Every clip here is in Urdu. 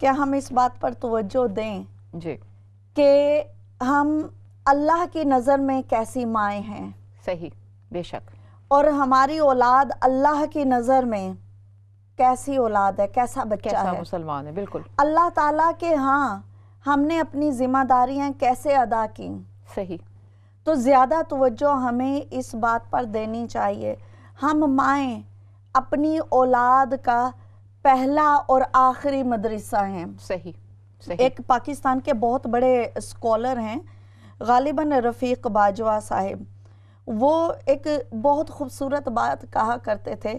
کہ ہم اس بات پر توجہ دیں جی کہ ہم اللہ کی نظر میں کیسی مائیں ہیں. صحیح، بے شک. اور ہماری اولاد اللہ کی نظر میں کیسی اولاد ہے, کیسا بچہ کیسا ہے, مسلمان ہے. بالکل اللہ تعالیٰ کے ہاں ہم نے اپنی ذمہ داریاں کیسے ادا کی. صحیح. تو زیادہ توجہ ہمیں اس بات پر دینی چاہیے. ہم مائیں اپنی اولاد کا پہلا اور آخری مدرسہ ہیں. صحیح صحیح. ایک پاکستان کے بہت بڑے اسکالر ہیں غالباً رفیق باجوہ صاحب, وہ ایک بہت خوبصورت بات کہا کرتے تھے.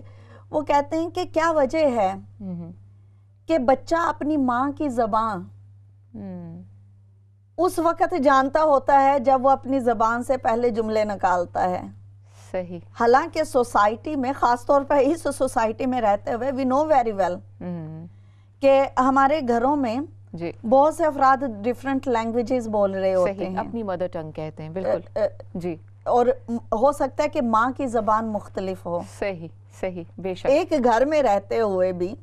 وہ کہتے ہیں کہ کیا وجہ ہے کہ بچہ اپنی ماں کی زبان اس وقت جانتا ہوتا ہے جب وہ اپنی زبان سے پہلے جملے نکالتا ہے. صحیح. حالانکہ سوسائٹی میں, خاص طور پر اس سوسائٹی میں رہتے ہوئے, we know very well کہ ہمارے گھروں میں جی بہت سے افراد ڈیفرنٹ لینگویجز بول رہے ہوتے ہیں, اپنی مدر ٹنگ کہتے ہیں. بالکل جی. اور ہو سکتا ہے کہ ماں کی زبان مختلف ہو. صحیح صحیح بے شک. ایک گھر میں رہتے ہوئے بھی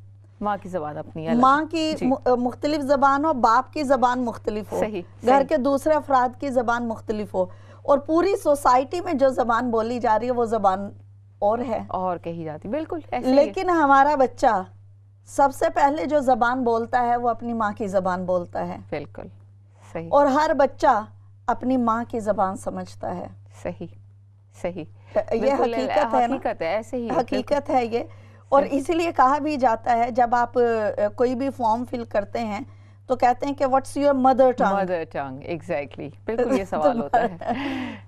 ماں کی زبان اپنی الگ, ماں کی مختلف زبان ہو, باپ کی زبان مختلف ہو, گھر کے دوسرے افراد کی زبان مختلف ہو, اور پوری سوسائٹی میں جو زبان بولی جا رہی ہے وہ زبان اور ہے, اور کہی جاتی. بالکل ایسے. لیکن ہمارا بچہ سب سے پہلے جو زبان بولتا ہے وہ اپنی ماں کی زبان بولتا ہے. بالکل صحیح. اور ہر بچہ اپنی ماں کی زبان سمجھتا ہے. صحیح صحیح. یہ حقیقت ہے نا, حقیقت ہے, ایسے ہی حقیقت ہے یہ. اور اسی لیے کہا بھی جاتا ہے جب آپ کوئی بھی فارم فل کرتے ہیں تو کہتے ہیں کہ what's your mother tongue. Mother tongue, exactly. بالکل یہ سوال ہوتا ہے.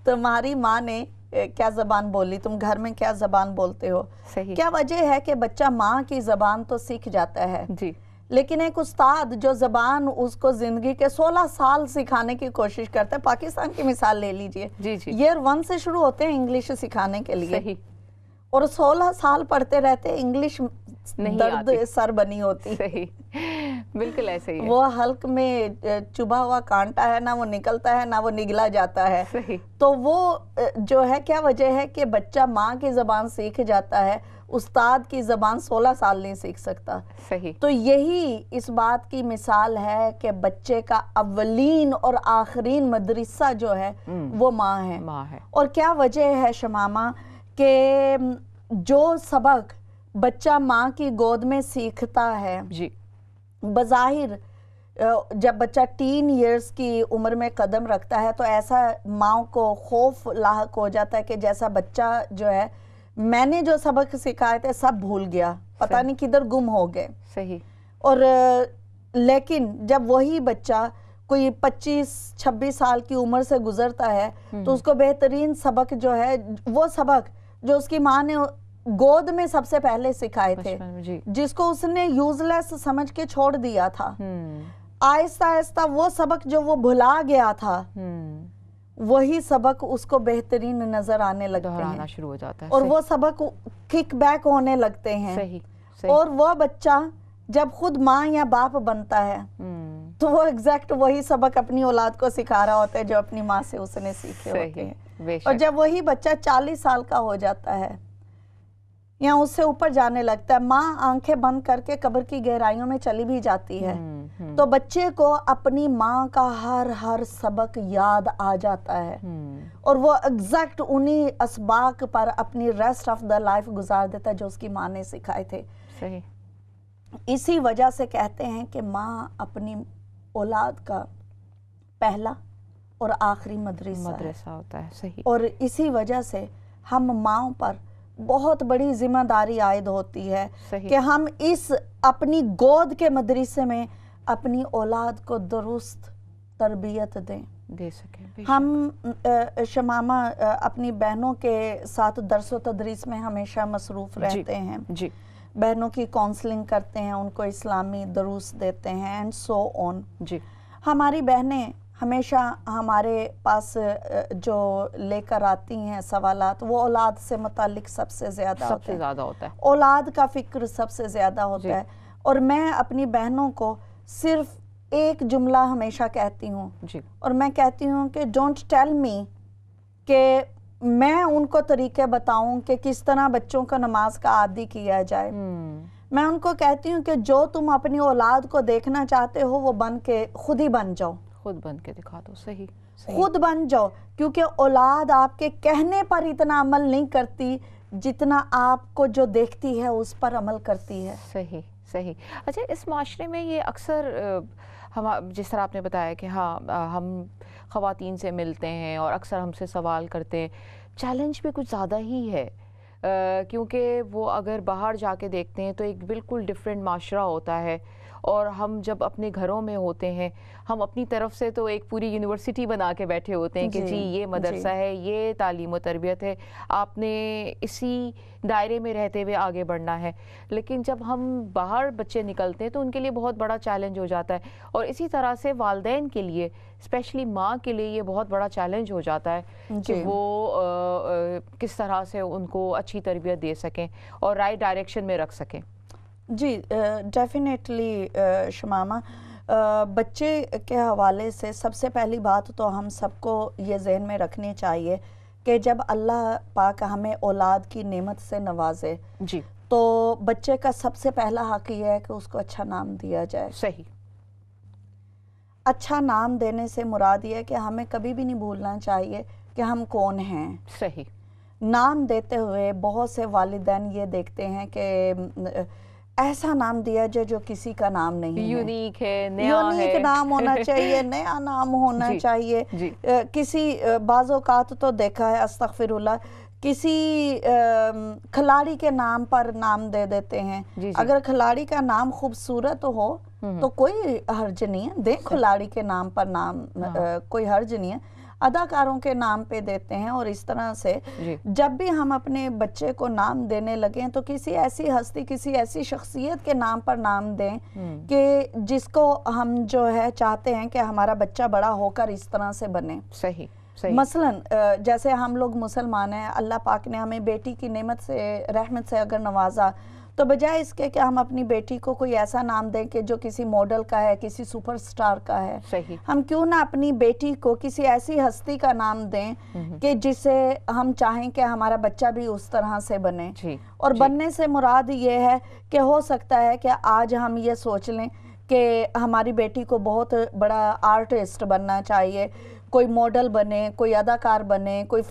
تمہاری ماں نے کیا زبان بولی, تم گھر میں کیا زبان بولتے ہو. صحیح. کیا وجہ ہے کہ بچہ ماں کی زبان تو سیکھ جاتا ہے, جی لیکن ایک استاد جو زبان اس کو زندگی کے 16 سال سکھانے کی کوشش کرتا ہے. پاکستان کی مثال لے لیجئے, جی جی. ایئر 1 سے شروع ہوتے ہیں انگلش سکھانے کے لیے, صحیح. اور 16 سال پڑھتے رہتے, انگلش درد سر بنی ہوتی. صحیح. بالکل ایسے ہی. وہ حلق میں چبھا ہوا کانٹا ہے, نہ وہ نکلتا ہے نہ وہ نگلا جاتا ہے. صحیح. تو وہ جو ہے, کیا وجہ ہے کہ بچہ ماں کی زبان سیکھ جاتا ہے, استاد کی زبان 16 سال نہیں سیکھ سکتا. صحیح. تو یہی اس بات کی مثال ہے کہ بچے کا اولین اور آخرین مدرسہ جو ہے وہ ماں ہے. ماں ہے. اور کیا وجہ ہے شمامہ کہ جو سبق بچہ ماں کی گود میں سیکھتا ہے, جی بظاہر جب بچہ 10 ایئرز کی عمر میں قدم رکھتا ہے تو ایسا ماں کو خوف لاحق ہو جاتا ہے کہ جیسا بچہ جو ہے, میں نے جو سبق سکھائے تھے سب بھول گیا, پتہ نہیں کدھر گم ہو گئے. صحیح. اور لیکن جب وہی بچہ کوئی 25-26 سال کی عمر سے گزرتا ہے تو اس کو بہترین سبق جو ہے, وہ سبق جو اس کی ماں نے گود میں سب سے پہلے سکھائے تھے, جس کو اس نے یوز لیس سمجھ کے چھوڑ دیا تھا, آہستہ آہستہ وہ سبق جو وہ بھلا گیا تھا, وہی سبق اس کو بہترین نظر آنے لگتے ہیں, دہرانا شروع ہو جاتا ہے, اور وہ سبق کک بیک ہونے لگتے ہیں. صحیح. اور وہ بچہ جب خود ماں یا باپ بنتا ہے تو وہ ایگزیکٹ وہی سبق اپنی اولاد کو سکھا رہا ہوتا ہے جو اپنی ماں سے اس نے سیکھے ہوتے ہیں. اور جب وہی بچہ 40 سال کا ہو جاتا ہے یا اس سے اوپر جانے لگتا ہے, ماں آنکھیں بند کر کے قبر کی گہرائیوں میں چلی بھی جاتی ہے, تو بچے کو اپنی ماں کا ہر سبق یاد آ جاتا ہے, اور وہ ایگزیکٹ انہی اسباق پر اپنی ریسٹ آف دا لائف گزار دیتا ہے جو اس کی ماں نے سکھائے تھے. صحیح. اسی وجہ سے کہتے ہیں کہ ماں اپنی اولاد کا پہلا اور آخری مدرسہ ہوتا ہے. صحیح. اور اسی وجہ سے ہم ماؤں پر بہت بڑی ذمہ داری عائد ہوتی ہے کہ ہم اس اپنی گود کے مدرسے میں اپنی اولاد کو درست تربیت دے سکیں. ہم شمامہ اپنی بہنوں کے ساتھ درس و تدریس میں ہمیشہ مصروف رہتے ہیں, بہنوں کی کونسلنگ کرتے ہیں, ان کو اسلامی دروس دیتے ہیں اینڈ سو آن. ہماری بہنیں ہمیشہ ہمارے پاس جو لے کر آتی ہیں سوالات, وہ اولاد سے متعلق سب سے زیادہ ہوتا ہے, اولاد کا فکر سب سے زیادہ ہوتا ہے. اور میں اپنی بہنوں کو صرف ایک جملہ ہمیشہ کہتی ہوں, اور میں کہتی ہوں کہ ڈونٹ ٹیل می کہ میں ان کو طریقے بتاؤں کہ کس طرح بچوں کو نماز کا عادی کیا جائے. میں ان کو کہتی ہوں کہ جو تم اپنی اولاد کو دیکھنا چاہتے ہو وہ بن کے خود ہی بن جاؤ، خود بن کے دکھا دو. صحیح خود بن جاؤ، کیونکہ اولاد آپ کے کہنے پر اتنا عمل نہیں کرتی جتنا آپ کو جو دیکھتی ہے اس پر عمل کرتی ہے. صحیح صحیح. اچھا، اس معاشرے میں یہ اکثر ہم جس طرح آپ نے بتایا کہ ہاں ہم خواتین سے ملتے ہیں اور اکثر ہم سے سوال کرتے ہیں، چیلنج بھی کچھ زیادہ ہی ہے کیونکہ وہ اگر باہر جا کے دیکھتے ہیں تو ایک بالکل ڈیفرنٹ معاشرہ ہوتا ہے، اور ہم جب اپنے گھروں میں ہوتے ہیں ہم اپنی طرف سے تو ایک پوری یونیورسٹی بنا کے بیٹھے ہوتے ہیں کہ جی یہ مدرسہ ہے، یہ تعلیم و تربیت ہے، آپ نے اسی دائرے میں رہتے ہوئے آگے بڑھنا ہے. لیکن جب ہم باہر بچے نکلتے ہیں تو ان کے لیے بہت بڑا چیلنج ہو جاتا ہے، اور اسی طرح سے والدین کے لیے، اسپیشلی ماں کے لیے یہ بہت بڑا چیلنج ہو جاتا ہے کہ وہ کس طرح سے ان کو اچھی تربیت دے سکیں اور رائٹ ڈائریکشن میں رکھ سکیں. جی ڈیفینیٹلی شمامہ، بچے کے حوالے سے سب سے پہلی بات تو ہم سب کو یہ ذہن میں رکھنی چاہیے کہ جب اللہ پاک ہمیں اولاد کی نعمت سے نوازے جی تو بچے کا سب سے پہلا حق یہ ہے کہ اس کو اچھا نام دیا جائے. صحیح. اچھا نام دینے سے مراد یہ ہے کہ ہمیں کبھی بھی نہیں بھولنا چاہیے کہ ہم کون ہیں. صحیح. نام دیتے ہوئے بہت سے والدین یہ دیکھتے ہیں کہ ایسا نام دیا جائے جو کسی کا نام نہیں ہے، یونیک ہے، نیا ہے، یونیک نام ہونا چاہیے، نیا نام ہونا چاہیے. کسی بعض اوقات تو دیکھا ہے استغفر اللہ، کسی کھلاڑی کے نام پر نام دے دیتے ہیں. اگر کھلاڑی کا نام خوبصورت ہو تو کوئی حرج نہیں ہے، دیں کھلاڑی کے نام پر نام، کوئی حرج نہیں ہے. اداکاروں کے نام پہ دیتے ہیں. اور اس طرح سے جب بھی ہم اپنے بچے کو نام دینے لگیں تو کسی ایسی ہستی، کسی ایسی شخصیت کے نام پر نام دیں کہ جس کو ہم جو ہے چاہتے ہیں کہ ہمارا بچہ بڑا ہو کر اس طرح سے بنے. صحیح. مثلا جیسے ہم لوگ مسلمان ہیں، اللہ پاک نے ہمیں بیٹی کی نعمت سے، رحمت سے اگر نوازا تو بجائے اس کے کہ ہم اپنی بیٹی کو کوئی ایسا نام دیں کہ جو کسی ماڈل کا ہے، کسی سپر سٹار کا ہے، صحیح، ہم کیوں نہ اپنی بیٹی کو کسی ایسی ہستی کا نام دیں کہ جسے ہم چاہیں کہ ہمارا بچہ بھی اس طرح سے بنے. اور بننے سے مراد یہ ہے کہ ہو سکتا ہے کہ آج ہم یہ سوچ لیں کہ ہماری بیٹی کو بہت بڑا آرٹسٹ بننا چاہیے، کوئی ماڈل بنے، کوئی اداکار بنے، کوئی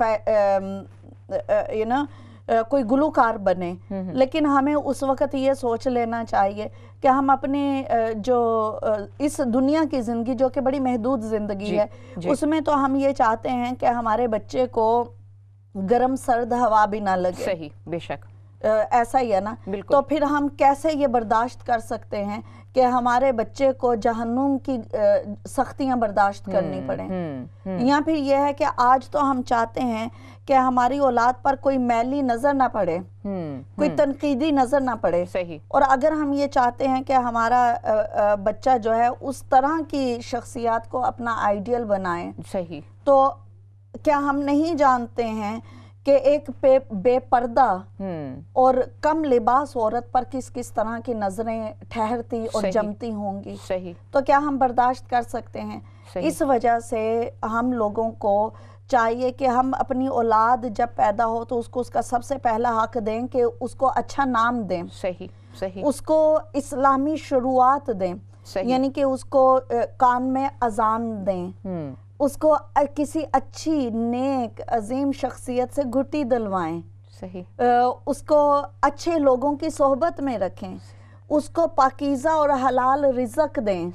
گلوکار بنے. لیکن ہمیں اس وقت یہ سوچ لینا چاہیے کہ ہم اپنے جو اس دنیا کی زندگی جو کہ بڑی محدود زندگی ہے، اس میں تو ہم یہ چاہتے ہیں کہ ہمارے بچے کو گرم سرد ہوا بھی نہ لگے. صحیح، بے شک ایسا ہی ہے نا. تو پھر ہم کیسے یہ برداشت کر سکتے ہیں کہ ہمارے بچے کو جہنم کی سختیاں برداشت کرنی پڑیں. یا پھر یہ ہے کہ آج تو ہم چاہتے ہیں کہ ہماری اولاد پر کوئی میلی نظر نہ پڑے، کوئی تنقیدی نظر نہ پڑے. اور اگر ہم یہ چاہتے ہیں کہ ہمارا بچہ جو ہے اس طرح کی شخصیات کو اپنا آئیڈیل بنائے، تو کیا ہم نہیں جانتے ہیں کہ ایک بے پردہ اور کم لباس عورت پر کس کس طرح کی نظریں ٹھہرتی اور جمتی ہوں گی؟ تو کیا ہم برداشت کر سکتے ہیں؟ اس وجہ سے ہم لوگوں کو چاہیے کہ ہم اپنی اولاد جب پیدا ہو تو اس کو اس کا سب سے پہلا حق دیں کہ اس کو اچھا نام دیں، اس کو اسلامی شروعات دیں، یعنی کہ اس کو کان میں اذان دیں، اس کو کسی اچھی نیک عظیم شخصیت سے گھٹی دلوائیں، اس کو اچھے لوگوں کی صحبت میں رکھیں، اس کو پاکیزہ اور حلال رزق دیں،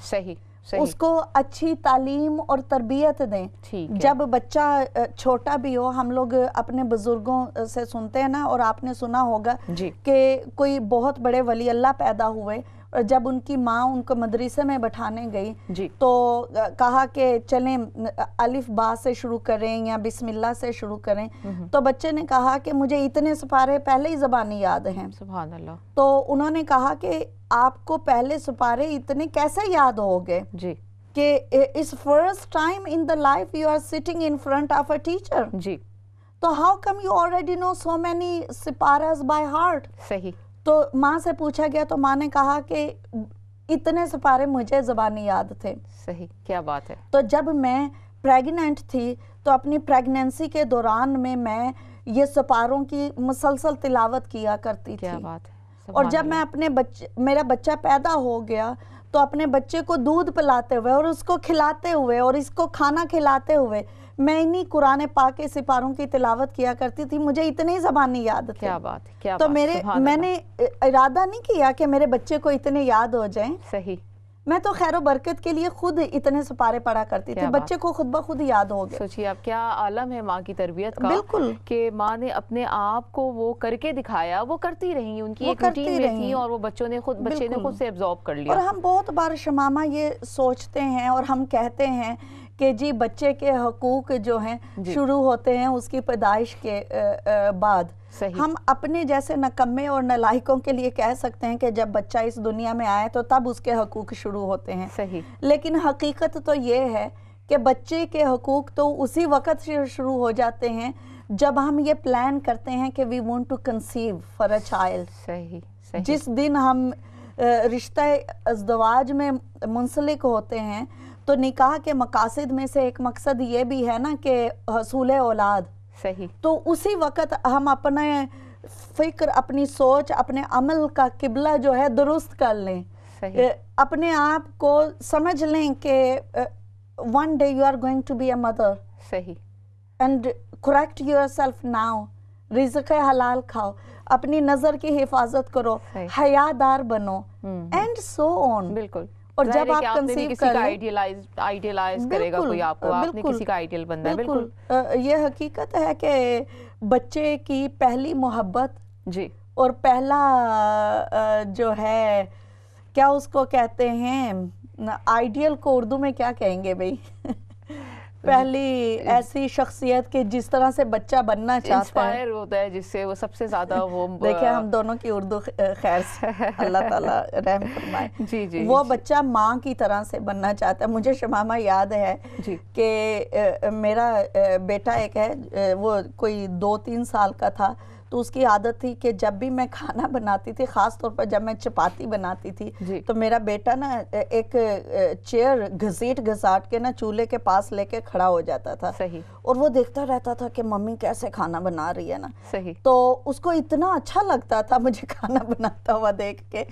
اس کو اچھی تعلیم اور تربیت دیں. جب بچہ چھوٹا بھی ہو، ہم لوگ اپنے بزرگوں سے سنتے ہیں نا، اور آپ نے سنا ہوگا کہ کوئی بہت بڑے ولی اللہ پیدا ہوئے اور جب ان کی ماں ان کو مدرسے میں بٹھانے گئی تو کہا کہ چلیں الف با سے شروع کریں یا بسم اللہ سے شروع کریں. تو بچے نے کہا کہ مجھے اتنے سپارے پہلے ہی زبانی یاد ہیں. سبحان اللہ. تو انہوں نے کہا کہ آپ کو پہلے سپارے اتنے کیسے یاد ہو گئے کہ اس first time in the life you are sitting in front of a teacher. تو how come you already know so many سپاراز بائی ہارٹ. تو ماں سے پوچھا گیا تو ماں نے کہا کہ اتنے سپارے مجھے زبانی یاد تھے. کیا بات ہے. تو جب میں پریگننٹ تھی تو اپنی پریگننسی کے دوران میں یہ سپاروں کی مسلسل تلاوت کیا کرتی تھی. کیا بات ہے. اور جب میں اپنے میرا بچہ پیدا ہو گیا تو اپنے بچے کو دودھ پلاتے ہوئے اور اس کو کھلاتے ہوئے اور اس کو کھانا کھلاتے ہوئے میں انہی قرآن پاک کے سپاروں کی تلاوت کیا کرتی تھی. مجھے اتنے زبانی یاد تھے. کیا بات ہے، کیا تو بات. میں نے ارادہ نہیں کیا کہ میرے بچے کو اتنے یاد ہو جائیں. صحیح. میں تو خیر و برکت کے لیے خود اتنے سپارے پڑھا کرتی تھی, بچے کو خود بخود یاد ہو گئے. سوچیے اب کیا عالم ہے ماں کی تربیت کا. بالکل. کہ ماں نے اپنے آپ کو وہ کر کے دکھایا, وہ کرتی رہی, ان کی ایک روٹین میں تھی اور وہ بچے نے خود سے ابزارب کر لیا. اور ہم بہت بار شمامہ یہ سوچتے ہیں اور ہم کہتے ہیں کہ جی بچے کے حقوق جو ہیں شروع ہوتے ہیں اس کی پیدائش کے بعد. ہم اپنے جیسے نکمے اور نالائقوں کے لیے کہہ سکتے ہیں کہ جب بچہ اس دنیا میں آئے تو تب اس کے حقوق شروع ہوتے ہیں. صحیح. لیکن حقیقت تو یہ ہے کہ بچے کے حقوق تو اسی وقت شروع ہو جاتے ہیں جب ہم یہ پلان کرتے ہیں کہ we want to conceive for a child. صحیح. جس دن ہم رشتہ ازدواج میں منسلک ہوتے ہیں تو نکاح کے مقاصد میں سے ایک مقصد یہ بھی ہے نا کہ حصول اولاد. صحیح. تو اسی وقت ہم اپنے فکر, اپنی سوچ, اپنے عمل کا قبلہ جو ہے درست کر لیں. صحیح. اپنے آپ کو سمجھ لیں کہ one day you are going to be a mother. صحیح. and correct yourself now. رزق حلال کھاؤ, اپنی نظر کی حفاظت کرو, حیادار بنو, and so on. بالکل. اور جب آپ کنسیو کریں, آئیڈیلائز کرے گا کوئی آپ کو, آپ نے کسی کا آئیڈیل بننا ہے. بالکل. یہ حقیقت ہے کہ بچے کی پہلی محبت جی اور پہلا جو ہے کیا اس کو کہتے ہیں, آئیڈیل کو اردو میں کیا کہیں گے بھئی, پہلی ایسی شخصیت کہ جس طرح سے بچہ بننا چاہتا ہے, انسپائر ہوتا ہے جس سے وہ سب سے زیادہ وہ دیکھیں ہم دونوں کی اردو خیر سے اللہ تعالیٰ رحم فرمائے. جی جی. وہ بچہ ماں کی طرح سے بننا چاہتا ہے. مجھے شمامہ یاد ہے کہ میرا بیٹا ایک ہے, وہ کوئی 2-3 سال کا تھا, تو اس کی عادت تھی کہ جب بھی میں کھانا بناتی تھی, خاص طور پر جب میں چپاتی بناتی تھی, تو میرا بیٹا نا ایک چیئر گھسیٹ گھساٹ کے نا چولہے کے پاس لے کے کھڑا ہو جاتا تھا. صحیح. اور وہ دیکھتا رہتا تھا کہ ممی کیسے کھانا بنا رہی ہے نا. صحیح. تو اس کو اتنا اچھا لگتا تھا مجھے کھانا بناتا ہوا دیکھ کے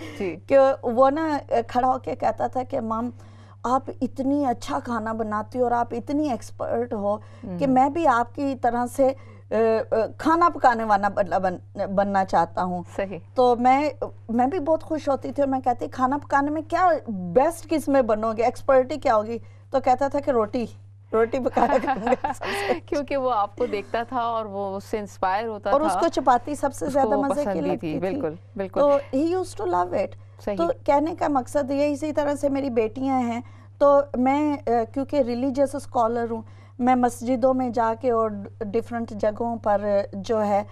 کہ وہ نا کھڑا ہو کے کہتا تھا کہ مام آپ اتنی اچھا کھانا بناتی ہو اور آپ اتنی ایکسپرٹ ہو کہ میں بھی آپ کی طرح سے کھانا پکانے والا بننا چاہتا ہوں. صحیح. تو میں بھی بہت خوش ہوتی تھی اور میں کہتی کھانا پکانے میں کیا بیسٹ کس میں بنو گے, ایکسپرٹی کیا ہوگی؟ تو کہتا تھا کہ روٹی پکانا کروں گا, کیونکہ وہ آپ کو دیکھتا تھا اور وہ اس سے انسپائر ہوتا تھا اور اس کو چپاتی سب سے زیادہ مزے کی لگتی تھی. بالکل بالکل. تو he used to love it. تو کہنے کا مقصد یہ, اسی طرح سے میری بیٹیاں ہیں, تو میں کیونکہ ریلیجیس اسکالر ہوں, میں مسجدوں میں جا کے اور ڈیفرنٹ جگہوں پر جو ہے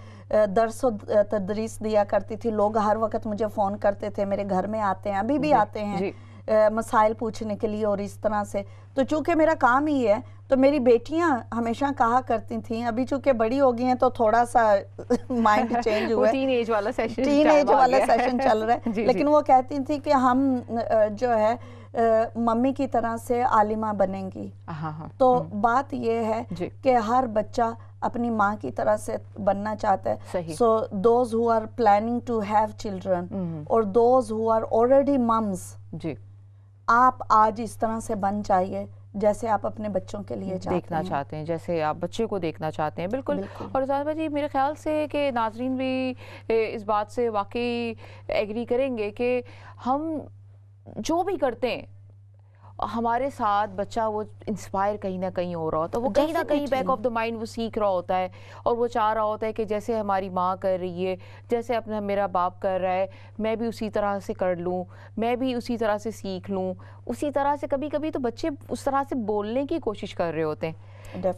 درس و تدریس دیا کرتی تھی. لوگ ہر وقت مجھے فون کرتے تھے, میرے گھر میں آتے ہیں, ابھی بھی آتے ہیں مسائل پوچھنے کے لیے اور اس طرح سے. تو چونکہ میرا کام ہی ہے تو میری بیٹیاں ہمیشہ کہا کرتی تھیں, ابھی چونکہ بڑی ہو گئی ہیں تو تھوڑا سا مائنڈ چینج ہوا ہے, ٹین ایج والا سیشن چل رہا ہے, لیکن وہ کہتی تھیں کہ ہم جو ہے ممی کی طرح سے عالمہ بنیں گی. تو بات یہ ہے کہ ہر بچہ اپنی ماں کی طرح سے بننا چاہتا ہے. So those who are planning to have children or those who are already moms, آپ آج اس طرح سے بن جائیے جیسے آپ اپنے بچوں کے لیے دیکھنا چاہتے ہیں, جیسے آپ بچے کو دیکھنا چاہتے ہیں. بالکل. اور زاہدہ جی میرے خیال سے کہ ناظرین بھی اس بات سے واقعی ایگری کریں گے کہ ہم جو بھی کرتے ہیں ہمارے ساتھ بچہ وہ انسپائر کہیں نہ کہیں ہو رہا ہوتا ہے, وہ کہیں نہ کہیں بیک آف دا مائنڈ وہ سیکھ رہا ہوتا ہے اور وہ چاہ رہا ہوتا ہے کہ جیسے ہماری ماں کر رہی ہے, جیسے اپنا میرا باپ کر رہا ہے, میں بھی اسی طرح سے کر لوں, میں بھی اسی طرح سے سیکھ لوں. اسی طرح سے کبھی کبھی تو بچے اس طرح سے بولنے کی کوشش کر رہے ہوتے ہیں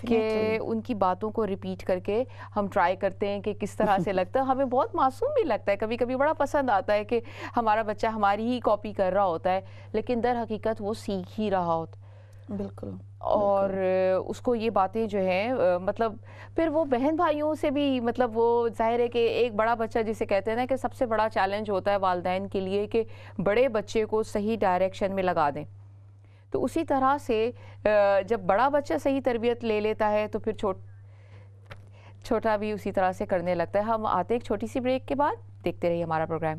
کہ ان کی باتوں کو ریپیٹ کر کے ہم ٹرائی کرتے ہیں کہ کس طرح سے لگتا ہے. ہمیں بہت معصوم بھی لگتا ہے, کبھی کبھی بڑا پسند آتا ہے کہ ہمارا بچہ ہماری ہی کاپی کر رہا ہوتا ہے, لیکن در حقیقت وہ سیکھ ہی رہا ہوتا. بالکل. اور اس کو یہ باتیں جو ہیں مطلب پھر وہ بہن بھائیوں سے بھی مطلب وہ ظاہر ہے کہ ایک بڑا بچہ جسے کہتے ہیں نا کہ سب سے بڑا چیلنج ہوتا ہے والدین کے لیے کہ بڑے بچے کو صحیح ڈائریکشن میں لگا دیں. تو اسی طرح سے جب بڑا بچہ صحیح تربیت لے لیتا ہے تو پھر چھوٹا بھی اسی طرح سے کرنے لگتا ہے. ہم آتے ایک چھوٹی سی بریک کے بعد, دیکھتے رہیے ہمارا پروگرام.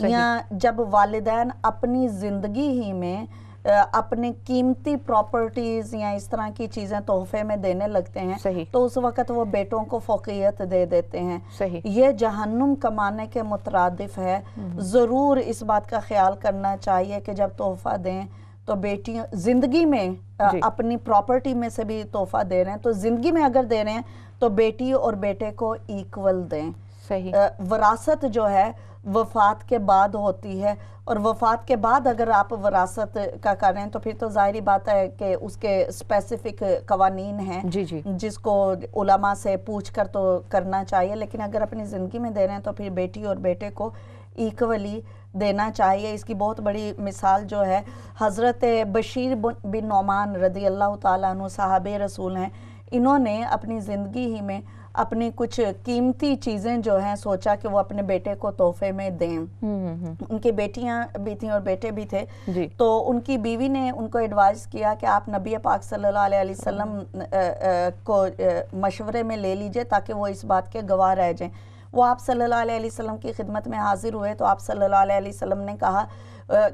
یا جب والدین اپنی زندگی ہی میں اپنے قیمتی پراپرٹیز یا اس طرح کی چیزیں تحفے میں دینے لگتے ہیں تو اس وقت وہ بیٹوں کو فوقیت دے دیتے ہیں. یہ جہنم کمانے کے مترادف ہے. ضرور اس بات کا خیال کرنا چاہیے کہ جب تحفہ دیں تو بیٹیاں زندگی میں اپنی پراپرٹی میں سے بھی تحفہ دے رہے ہیں تو زندگی میں اگر دے رہے ہیں تو بیٹی اور بیٹے کو ایکول دیں. وراثت جو ہے وفات کے بعد ہوتی ہے اور وفات کے بعد اگر آپ وراثت کا کر رہے ہیں تو پھر تو ظاہری بات ہے کہ اس کے اسپیسیفک قوانین ہیں جس کو علماء سے پوچھ کر تو کرنا چاہیے. لیکن اگر اپنی زندگی میں دے رہے ہیں تو پھر بیٹی اور بیٹے کو ایکولی دینا چاہیے. اس کی بہت بڑی مثال جو ہے حضرت بشیر بن نعمان رضی اللہ تعالیٰ عنہ صحابہ رسول ہیں. انہوں نے اپنی زندگی ہی میں اپنی کچھ قیمتی چیزیں جو ہیں سوچا کہ وہ اپنے بیٹے کو تحفے میں دیں. ان کی بیٹیاں بھی تھیں اور بیٹے بھی تھے تو ان کی بیوی نے ان کو ایڈوائز کیا کہ آپ نبی پاک صلی اللہ علیہ وسلم کو مشورے میں لے لیجئے تاکہ وہ اس بات کے گواہ رہ جائیں. وہ آپ صلی اللہ علیہ وسلم کی خدمت میں حاضر ہوئے تو آپ صلی اللہ علیہ وسلم نے کہا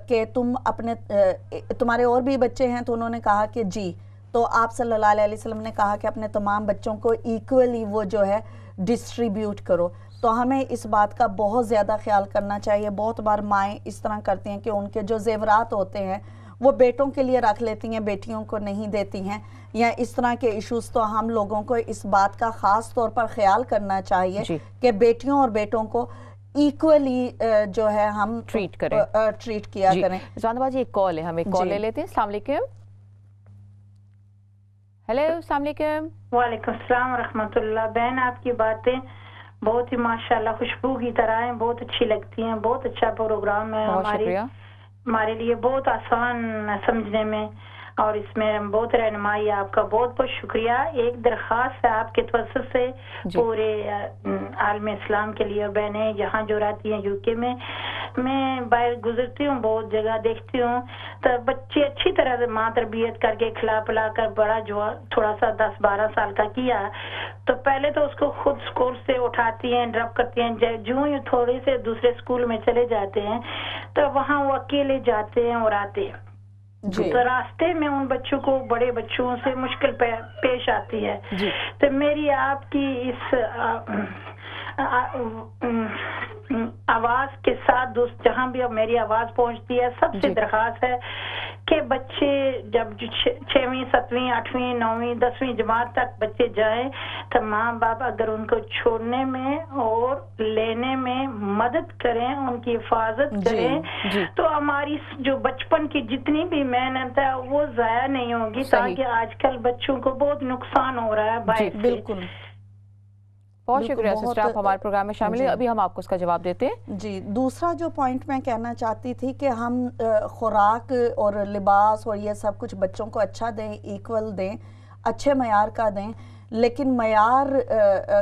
کہ تمہارے اور بھی بچے ہیں؟ تو انہوں نے کہا کہ جی. تو آپ صلی اللہ علیہ وسلم نے کہا کہ اپنے تمام بچوں کو ایکولی وہ جو ہے ڈسٹریبیوٹ کرو. تو ہمیں اس بات کا بہت زیادہ خیال کرنا چاہیے. بہت بار مائیں اس طرح کرتی ہیں کہ ان کے جو زیورات ہوتے ہیں وہ بیٹوں کے لیے رکھ لیتی ہیں, بیٹیوں کو نہیں دیتی ہیں, یا اس طرح کے ایشوز. تو ہم لوگوں کو اس بات کا خاص طور پر خیال کرنا چاہیے کہ بیٹیوں اور بیٹوں کو ایکولی جو ہے ہم ٹریٹ کیا کریں. رضوانہ باجی ایک کال ہے, ہم ایک کال لے لیتے ہیں. السلام علیکم. ہیلو, السلام علیکم. وعلیکم السلام ورحمۃ اللہ. بہن آپ کی باتیں بہت ہی ماشاءاللہ خوشبو کی طرح ہیں, بہت اچھی لگتی ہیں. بہت اچھا پروگرام ہے ہمارے لیے, بہت آسان سمجھنے میں اور اس میں بہت رہنمائی ہے. آپ کا بہت بہت شکریہ. ایک درخواست ہے آپ کے توسط سے پورے عالم اسلام کے لیے. بہنیں یہاں جو رہتی ہیں یو کے میں باہر گزرتی ہوں, بہت جگہ دیکھتی ہوں تو بچے اچھی طرح سے ماں تربیت کر کے کھلا پلا کر بڑا جو تھوڑا سا 10-12 سال کا کیا تو پہلے تو اس کو خود اسکول سے اٹھاتی ہیں, ڈراپ کرتی ہیں. جو ہی تھوڑے سے دوسرے اسکول میں چلے جاتے ہیں تو وہاں وہ اکیلے جاتے ہیں اور آتے ہیں. تو راستے میں ان بچوں کو بڑے بچوں سے مشکل پیش آتی ہے. تو میری آپ کی اس آواز کے ساتھ جہاں بھی اب میری آواز پہنچتی ہے سب سے درخواست ہے کہ بچے جب 6ویں 7ویں 8ویں 9ویں 10ویں جماعت تک بچے جائیں تو ماں باپ اگر ان کو چھوڑنے میں اور لینے میں مدد کریں, ان کی حفاظت کریں تو ہماری جو بچپن کی جتنی بھی محنت ہے وہ ضائع نہیں ہوگی. تاکہ آج کل بچوں کو بہت نقصان ہو رہا ہے باہر. بالکل. بہت شکریہ سسٹر, آپ ہمارے پروگرام میں شامل ہیں. ابھی ہم آپ کو اس کا جواب دیتے ہیں. جی, دوسرا جو پوائنٹ میں کہنا چاہتی تھی کہ ہم خوراک اور لباس اور یہ سب کچھ بچوں کو اچھا دیں, ایکول دیں, اچھے معیار کا دیں, لیکن معیار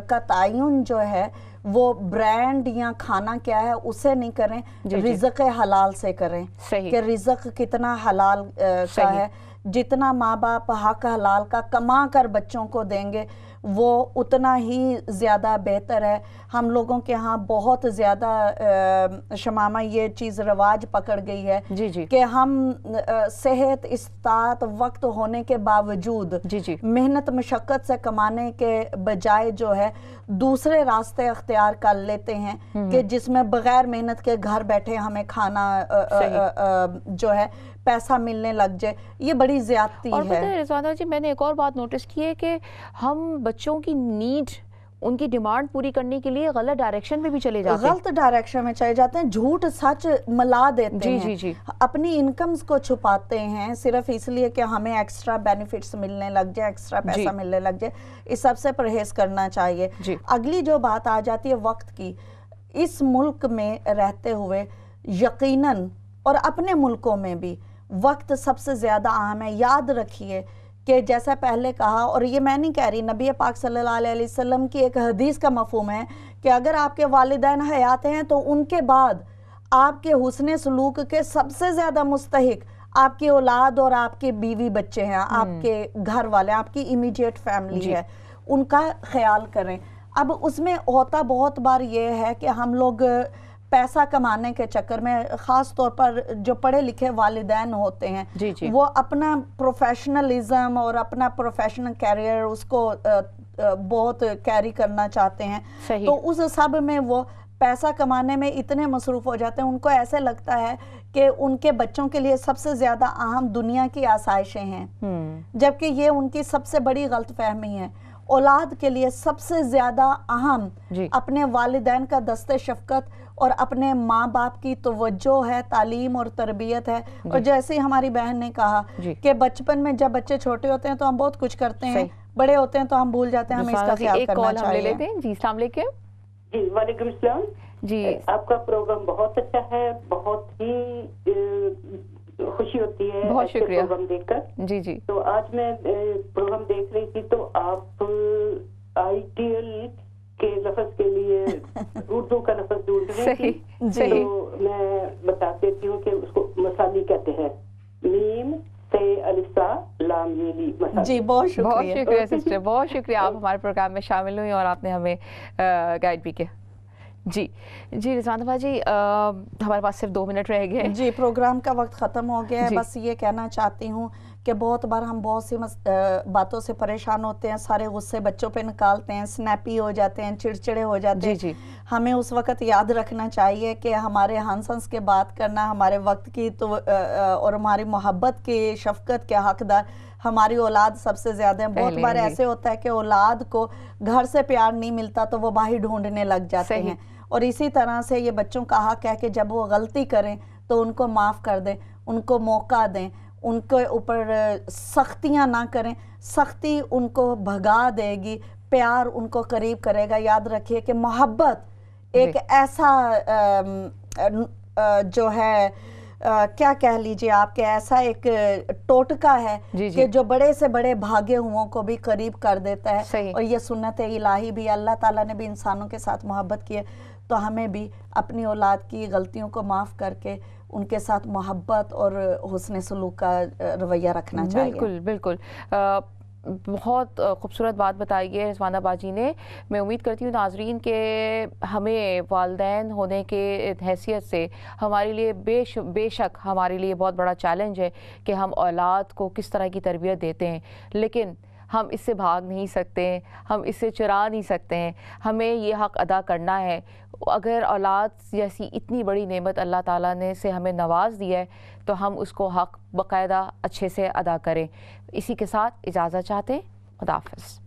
کا تعین جو ہے وہ برانڈ یا کھانا کیا ہے اسے نہیں کریں, رزق حلال سے کریں کہ رزق کتنا حلال کا ہے. جتنا ماں باپ حق حلال کا کما کر بچوں کو دیں گے وہ اتنا ہی زیادہ بہتر ہے. ہم لوگوں کے ہاں بہت زیادہ شمامہ یہ چیز رواج پکڑ گئی ہے کہ ہم صحت استطاعت وقت ہونے کے باوجود محنت مشقت سے کمانے کے بجائے جو ہے دوسرے راستے اختیار کر لیتے ہیں کہ جس میں بغیر محنت کے گھر بیٹھے ہمیں کھانا جو ہے پیسہ ملنے لگ جائے. یہ بڑی زیادتی ہے. اور پتہ ہے رضوانہ جی, میں نے ایک اور بات نوٹس کی ہے کہ ہم بچوں کی نیڈ, ان کی ڈیمانڈ پوری کرنے کے لیے غلط ڈائریکشن میں بھی چلے جاتے ہیں. غلط ڈائریکشن میں چلے جاتے ہیں, جھوٹ سچ ملا دیتے ہیں, اپنی انکمز کو چھپاتے ہیں صرف اس لیے کہ ہمیں ایکسٹرا بینیفٹس ملنے لگ جائے, ایکسٹرا پیسہ ملنے لگ جائے. اس سب سے پرہیز کرنا چاہیے. اگلی جو بات آ جاتی ہے وقت کی, اس ملک میں رہتے ہوئے یقیناً اور اپنے ملکوں میں بھی وقت سب سے زیادہ اہم ہے. یاد رکھیے کہ جیسا پہلے کہا, اور یہ میں نہیں کہہ رہی, نبی پاک صلی اللہ علیہ وسلم کی ایک حدیث کا مفہوم ہے کہ اگر آپ کے والدین حیات ہیں تو ان کے بعد آپ کے حسن سلوک کے سب سے زیادہ مستحق آپ کی اولاد اور آپ کے بیوی بچے ہیں, آپ کے گھر والے, آپ کی امیڈیٹ فیملی ہے, ان کا خیال کریں. اب اس میں ہوتا بہت بار یہ ہے کہ ہم لوگ پیسہ کمانے کے چکر میں خاص طور پر جو پڑھے لکھے والدین ہوتے ہیں وہ اپنا پروفیشنلزم اور اپنا پروفیشنل کیریئر اس کو بہت کیری کرنا چاہتے ہیں، تو اس سب میں وہ پیسہ کمانے میں اتنے مصروف ہو جاتے ہیں، ان کو ایسے لگتا ہے کہ ان کے بچوں کے لیے سب سے زیادہ اہم دنیا کی آسائشیں ہیں، جبکہ یہ ان کی سب سے بڑی غلط فہمی ہے۔ اولاد کے لیے سب سے زیادہ اہم اپنے والدین کا دست شفقت اور اپنے ماں باپ کی توجہ ہے، تعلیم اور تربیت ہے۔ اور جیسے ہی ہماری بہن نے کہا کہ بچپن میں جب بچے چھوٹے ہوتے ہیں تو ہم بہت کچھ کرتے ہیں، بڑے ہوتے ہیں تو ہم بھول جاتے ہیں، ہمیں اس کا خیال کرنا چاہیے۔ جی السلام علیکم۔ جی وعلیکم السلام۔ جی آپ کا پروگرام بہت اچھا ہے، بہت ہی خوشی ہوتی ہے بہت شکریہ پروگرام دیکھ کر۔ جی جی تو آج میں پروگرام دیکھ رہی تھی تو آپ آئیڈیل کے لفظ کے لیے اردو کا لفظ ڈھونڈ رہی تھی، تو میں بتا دیتی ہوں کہ اس کو مسالی کہتے ہیں، میم سے الفا لام لی مسالی۔ جی بہت شکریہ سسٹر، بہت شکریہ، آپ ہمارے پروگرام میں شامل ہوئی اور آپ نے ہمیں گائیڈ بھی کیا۔ جی رضوان ابا جی، ہمارے پاس صرف 2 منٹ رہ گئے۔ جی پروگرام کا وقت ختم ہو گیا ہے، بس یہ کہنا چاہتی ہوں کہ بہت بار ہم بہت سی باتوں سے پریشان ہوتے ہیں، سارے غصے بچوں پہ نکالتے ہیں، سنیپی ہو جاتے ہیں، چڑچڑے ہو جاتے ہیں۔ ہمیں اس وقت یاد رکھنا چاہیے کہ ہمارے ہنس ہنس کے بات کرنا، ہمارے وقت کی اور ہماری محبت کی، شفقت کے حقدار ہماری اولاد سب سے زیادہ ہیں۔ بہت بار ایسے ہوتا ہے کہ اولاد کو گھر سے پیار نہیں ملتا تو وہ باہر ڈھونڈنے لگ جاتے ہیں، اور اسی طرح سے یہ بچوں کا حق ہے کہ جب وہ غلطی کریں تو ان کو معاف کر دیں، ان کو موقع دیں، ان کے اوپر سختیاں نہ کریں۔ سختی ان کو بھگا دے گی، پیار ان کو قریب کرے گا۔ یاد رکھیے کہ محبت ایک ایسا جو ہے کیا کہہ لیجئے آپ کے ایسا ایک ٹوٹکا ہے کہ جو بڑے سے بڑے بھاگے ہوں کو بھی قریب کر دیتا ہے، اور یہ سنت الہی بھی، اللہ تعالیٰ نے بھی انسانوں کے ساتھ محبت کی ہے، تو ہمیں بھی اپنی اولاد کی غلطیوں کو معاف کر کے ان کے ساتھ محبت اور حسن سلوک کا رویہ رکھنا چاہیے۔ بالکل بالکل، بہت خوبصورت بات بتائی ہے رضوانہ باجی نے۔ میں امید کرتی ہوں ناظرین کہ ہمیں والدین ہونے کے حیثیت سے ہمارے لیے بے شک ہمارے لیے بہت بڑا چیلنج ہے کہ ہم اولاد کو کس طرح کی تربیت دیتے ہیں، لیکن ہم اس سے بھاگ نہیں سکتے ہیں، ہم اس سے چرا نہیں سکتے ہیں، ہمیں یہ حق ادا کرنا ہے۔ اگر اولاد جیسی اتنی بڑی نعمت اللہ تعالیٰ نے سے ہمیں نواز دیا ہے تو ہم اس کو حق باقاعدہ اچھے سے ادا کریں۔ اسی کے ساتھ اجازت چاہتے ہیں، خدا حافظ۔